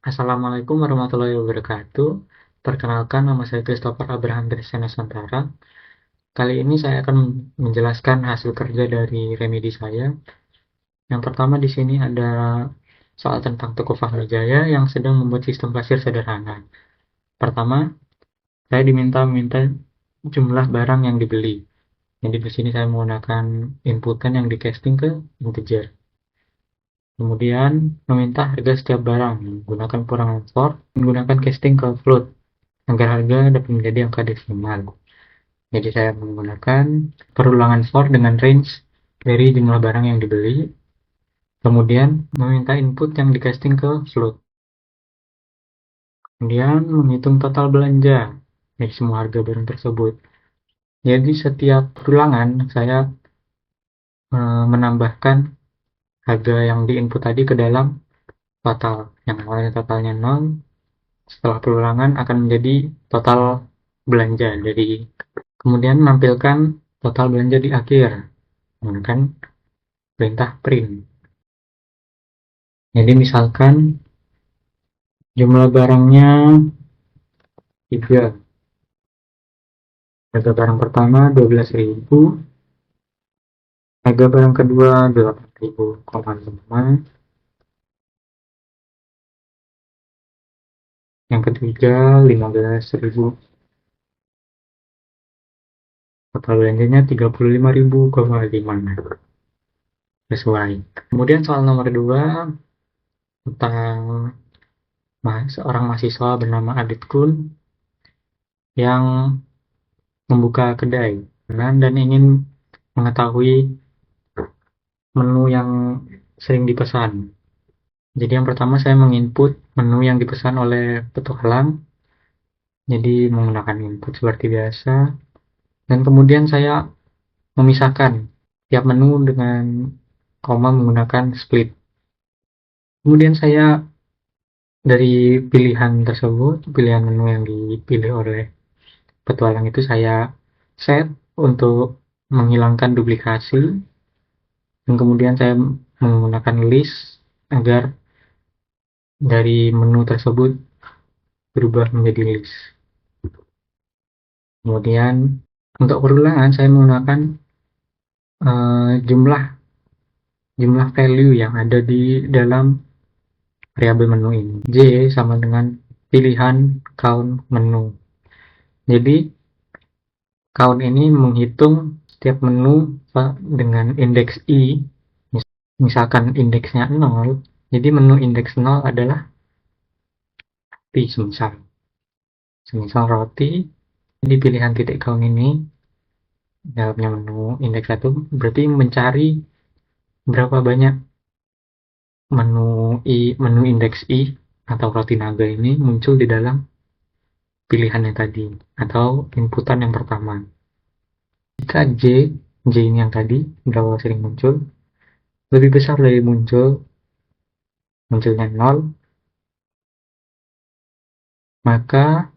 Assalamualaikum warahmatullahi wabarakatuh. Perkenalkan, nama saya Christopher Abraham Trisya Nusantara. Kali ini saya akan menjelaskan hasil kerja dari remedi saya. Yang pertama di sini ada soal tentang Toko Fahrijaya yang sedang membuat sistem kasir sederhana. Pertama, saya diminta jumlah barang yang dibeli. Jadi di sini saya menggunakan inputan yang di casting ke integer. Kemudian meminta harga setiap barang menggunakan perangan for, menggunakan casting ke float agar harga dapat menjadi angka desimal. Jadi saya menggunakan perulangan for dengan range dari jumlah barang yang dibeli, kemudian meminta input yang di casting ke float. Kemudian menghitung total belanja dari semua harga barang tersebut. Jadi setiap perulangan saya menambahkan harga yang di input tadi ke dalam total. Yang awalnya totalnya 0, setelah perulangan akan menjadi total belanja. Jadi kemudian menampilkan total belanja di akhir menggunakan perintah print. Jadi misalkan jumlah barangnya 3. Harga barang pertama 12.000, harga barang kedua 8.000,5, yang ketiga 15.000. Total belanjanya 35.000,5 sesuai. Kemudian soal nomor 2 tentang seorang mahasiswa bernama Adit Kun yang membuka kedai dan ingin mengetahui menu yang sering dipesan. Jadi yang pertama saya menginput menu yang dipesan oleh petualang. Jadi menggunakan input seperti biasa. Dan kemudian saya memisahkan tiap menu dengan koma menggunakan split. Kemudian saya dari pilihan tersebut, pilihan menu yang dipilih oleh petualang itu saya set untuk menghilangkan duplikasi. Dan kemudian saya menggunakan list agar dari menu tersebut berubah menjadi list. Kemudian untuk perulangan saya menggunakan jumlah value yang ada di dalam variabel menu ini. J sama dengan pilihan count menu. Jadi count ini menghitung setiap menu dengan indeks i. Misalkan indeksnya 0, jadi menu indeks 0 adalah roti semisal roti. Di pilihan titik count ini dalamnya menu indeks 1 berarti mencari berapa banyak menu indeks i atau roti naga ini muncul di dalam pilihannya tadi atau inputan yang pertama. Jika J ini yang tadi berapa sering muncul lebih besar dari munculnya 0, maka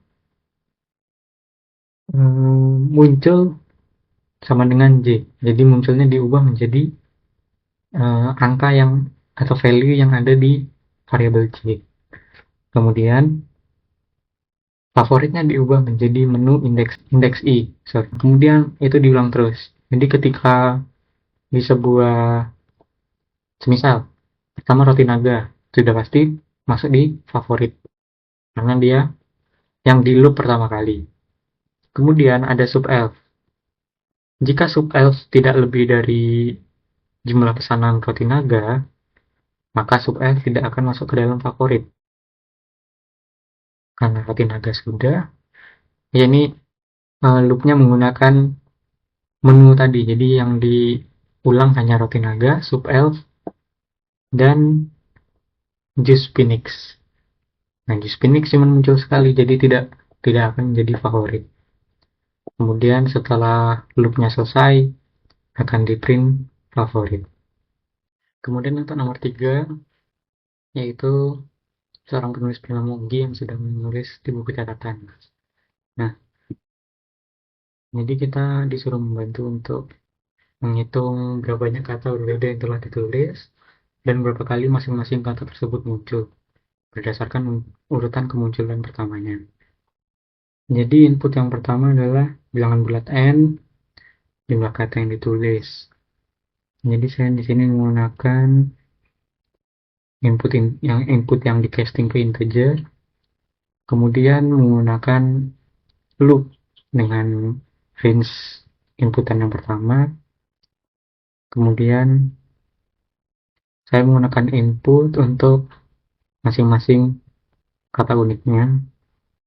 muncul sama dengan J. Jadi munculnya diubah menjadi angka yang atau value yang ada di variabel J. Kemudian favoritnya diubah menjadi menu indeks i. Kemudian itu diulang terus. Jadi ketika di sebuah semisal pertama roti naga sudah pasti masuk di favorit karena dia yang di loop pertama kali. Kemudian ada sub-elf. Jika sub-elf tidak lebih dari jumlah pesanan roti naga, maka sub-elf tidak akan masuk ke dalam favorit. Karena roti naga sudah, ya ini loopnya menggunakan menu tadi. Jadi yang diulang hanya roti naga, sub-elf, dan Juice Phoenix. Nah, Juice Phoenix cuma muncul sekali, jadi tidak akan menjadi favorit. Kemudian setelah loopnya selesai, akan di print favorit. Kemudian untuk nomor 3, yaitu seorang penulis bernama Gi yang sedang menulis di buku catatan. Nah, jadi kita disuruh membantu untuk menghitung berapa banyak kata berbeda yang telah ditulis dan berapa kali masing-masing kata tersebut muncul. berdasarkan urutan kemunculan pertamanya. Jadi input yang pertama adalah bilangan bulat n, jumlah kata yang ditulis. Jadi saya di sini menggunakan input yang di casting ke integer, kemudian menggunakan loop dengan range inputan yang pertama, kemudian saya menggunakan input untuk masing-masing kata uniknya,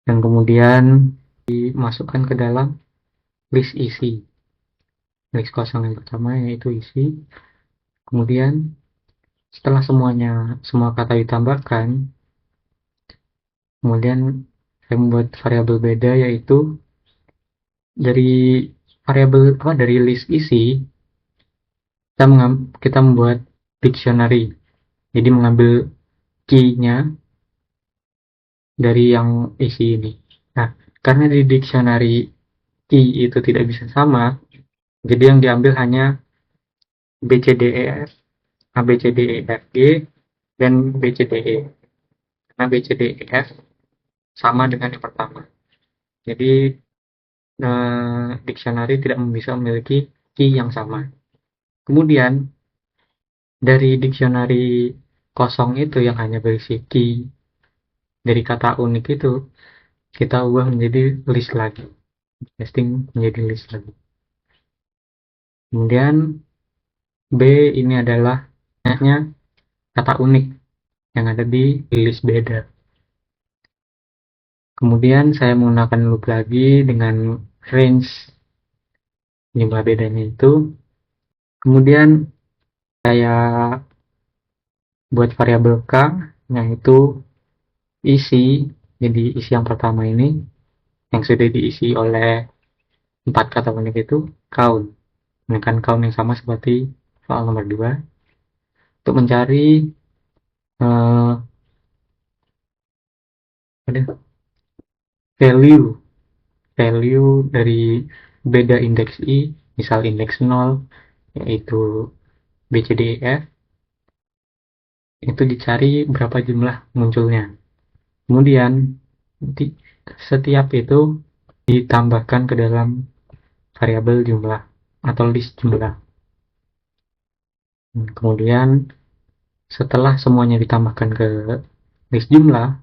dan kemudian dimasukkan ke dalam list isi, list kosong yang pertama yaitu isi. Kemudian setelah semua kata ditambahkan, kemudian saya membuat variabel beda, yaitu dari list isi kita membuat dictionary. Jadi mengambil key-nya dari yang isi ini. Nah, karena di dictionary key itu tidak bisa sama, jadi yang diambil hanya BCDEF, ABCDEFG, dan BCDE. Karena BCDEF sama dengan yang pertama. Jadi dictionary tidak bisa memiliki key yang sama. Kemudian dari dictionary kosong itu yang hanya berisi key dari kata unik itu, kita ubah menjadi list lagi, casting menjadi list lagi. Kemudian B ini adalah banyaknya kata unik yang ada di list beda. Kemudian saya menggunakan loop lagi dengan range jumlah bedanya itu. Kemudian saya buat variabel k, yaitu isi. Jadi isi yang pertama ini yang sudah diisi oleh 4 kata unik itu count, menggunakan count yang sama seperti soal nomor 2 untuk mencari value dari beda indeks i, misal indeks 0 yaitu BCDEF, itu dicari berapa jumlah munculnya. Kemudian setiap itu ditambahkan ke dalam variabel jumlah atau list jumlah. Kemudian setelah semuanya ditambahkan ke list jumlah,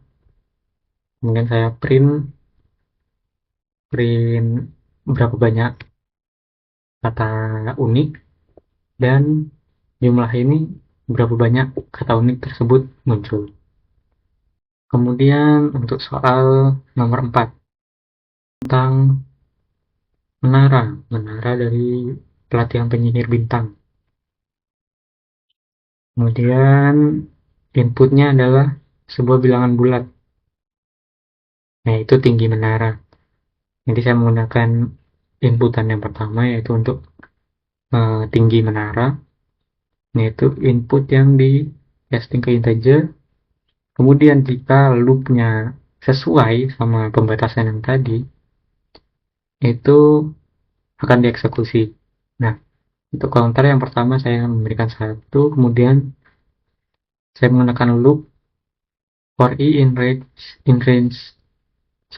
kemudian saya print berapa banyak kata unik, dan jumlah ini berapa banyak kata unik tersebut muncul. Kemudian untuk soal nomor 4 tentang menara dari pelatihan penyihir bintang. Kemudian inputnya adalah sebuah bilangan bulat, yaitu tinggi menara. Jadi saya menggunakan inputan yang pertama yaitu untuk tinggi menara, yaitu input yang di casting ke integer. Kemudian jika loopnya sesuai sama pembatasan yang tadi, itu akan dieksekusi. Nah, untuk counter yang pertama saya memberikan 1, kemudian saya menggunakan loop for i in range 1,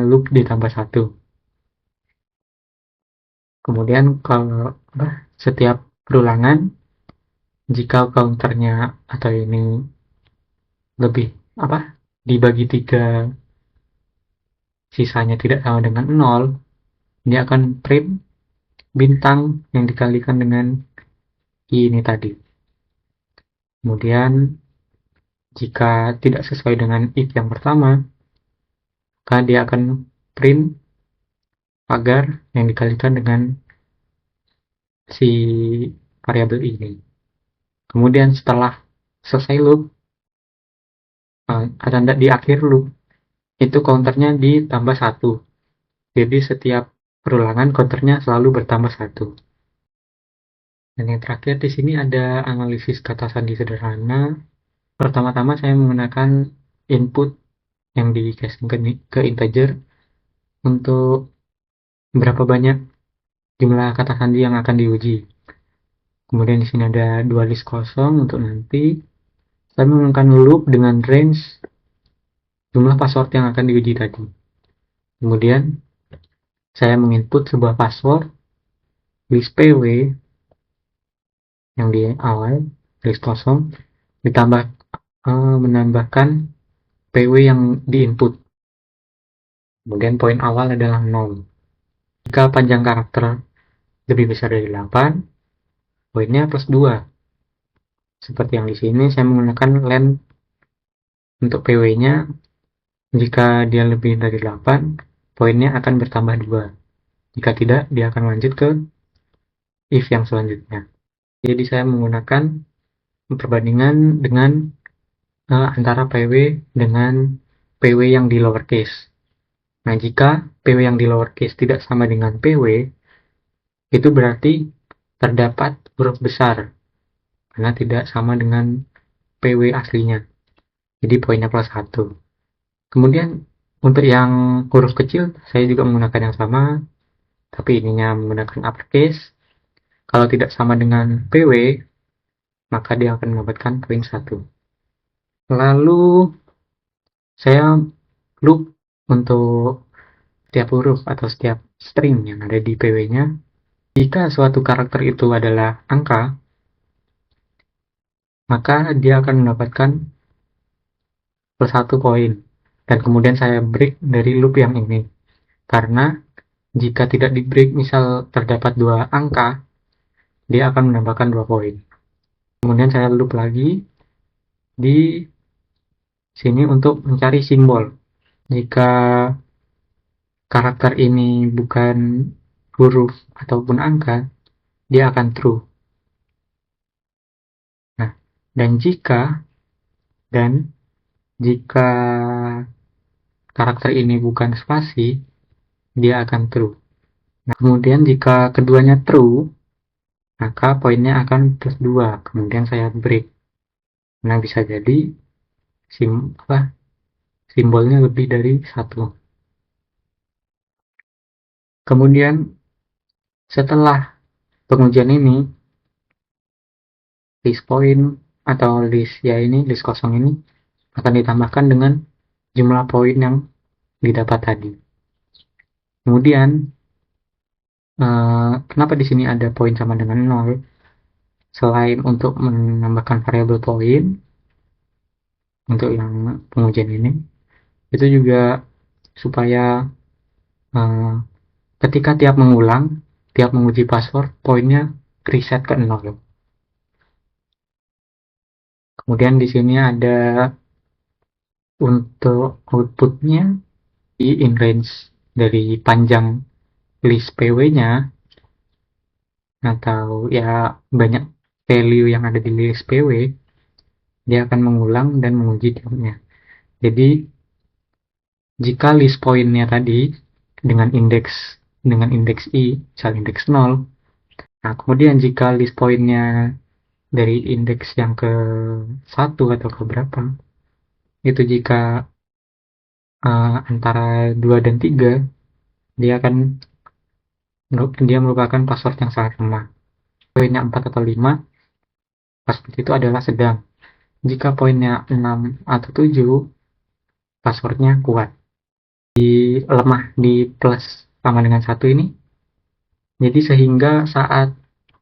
loop ditambah 1. Kemudian kalau setiap perulangan, jika counternya atau ini lebih dibagi 3, sisanya tidak sama dengan 0, dia akan print bintang yang dikalikan dengan i ini tadi. Kemudian jika tidak sesuai dengan if yang pertama, maka dia akan print pagar yang dikalikan dengan si variabel ini. Kemudian setelah selesai loop, di akhir loop itu counternya ditambah 1. Jadi setiap perulangan counternya selalu bertambah 1. Dan yang terakhir di sini ada analisis kata sandi sederhana. Pertama-tama saya menggunakan input yang di casting ke integer untuk berapa banyak jumlah kata sandi yang akan diuji. Kemudian di sini ada 2 list kosong untuk nanti. Saya menggunakan loop dengan range jumlah password yang akan diuji tadi. Kemudian saya menginput sebuah password list PW yang di awal, list kosong, ditambah menambahkan PW yang diinput. Kemudian poin awal adalah 0. Jika panjang karakter lebih besar dari 8, poinnya plus 2. Seperti yang di sini saya menggunakan len untuk PW-nya. Jika dia lebih dari 8, poinnya akan bertambah 2. Jika tidak, dia akan lanjut ke if yang selanjutnya. Jadi saya menggunakan perbandingan dengan antara PW dengan PW yang di lowercase. Nah, jika PW yang di lowercase tidak sama dengan PW, itu berarti terdapat huruf besar, karena tidak sama dengan PW aslinya. Jadi poinnya plus 1. Kemudian untuk yang huruf kecil, saya juga menggunakan yang sama, tapi ininya menggunakan uppercase. Kalau tidak sama dengan PW, maka dia akan mendapatkan poin 1. Lalu saya loop untuk setiap huruf atau setiap string yang ada di PW-nya. Jika suatu karakter itu adalah angka, maka dia akan mendapatkan plus 1 poin. Dan kemudian saya break dari loop yang ini. Karena jika tidak di break, misal terdapat 2 angka, dia akan menambahkan 2 poin. Kemudian saya loop lagi di sini untuk mencari simbol. Jika karakter ini bukan huruf ataupun angka, dia akan true. Nah, dan jika karakter ini bukan spasi, dia akan true. Nah, kemudian jika keduanya true, maka poinnya akan plus 2. Kemudian saya break. Nah, bisa jadi simbolnya lebih dari 1. Kemudian setelah pengujian ini, list point atau list kosong ini akan ditambahkan dengan jumlah poin yang didapat tadi. Kemudian kenapa di sini ada poin sama dengan 0? Selain untuk menambahkan variabel poin untuk yang pengujian ini, itu juga supaya ketika tiap menguji password, poinnya reset ke 0. Kemudian di sini ada untuk outputnya di in range dari panjang list PW-nya atau ya banyak value yang ada di list PW, dia akan mengulang dan menguji tiapnya. Jadi jika list pointnya tadi dengan indeks i, misal indeks 0, nah kemudian jika list pointnya dari indeks yang ke 1 atau ke berapa, itu jika antara 2 dan 3, dia merupakan password yang sangat lemah. Poinnya 4 atau 5, password itu adalah sedang. Jika poinnya 6 atau 7, passwordnya kuat. Lemah di plus sama dengan 1 ini. Jadi sehingga saat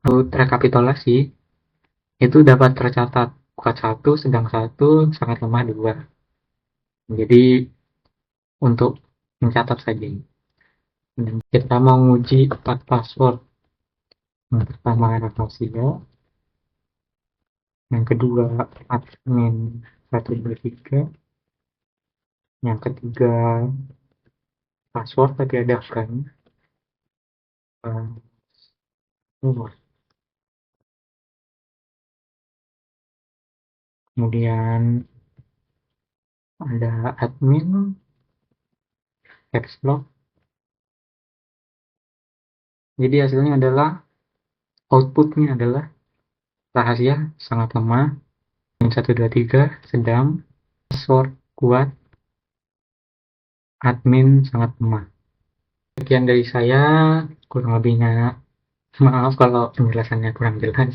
rekapitulasi, itu dapat tercatat kuat 1, sedang 1, sangat lemah 2. Jadi untuk mencatat saja. Dan kita mau menguji 4 password. Yang pertama rahasia, yang kedua admin 123, yang ketiga password tapi ada frame, kemudian ada admin caps lock. Jadi hasilnya adalah outputnya adalah rahasia sangat lemah, 123 sedang, password kuat, admin sangat lemah. Sekian dari saya, kurang lebihnya maaf kalau penjelasannya kurang jelas.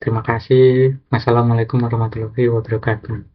Terima kasih. Wassalamualaikum warahmatullahi wabarakatuh.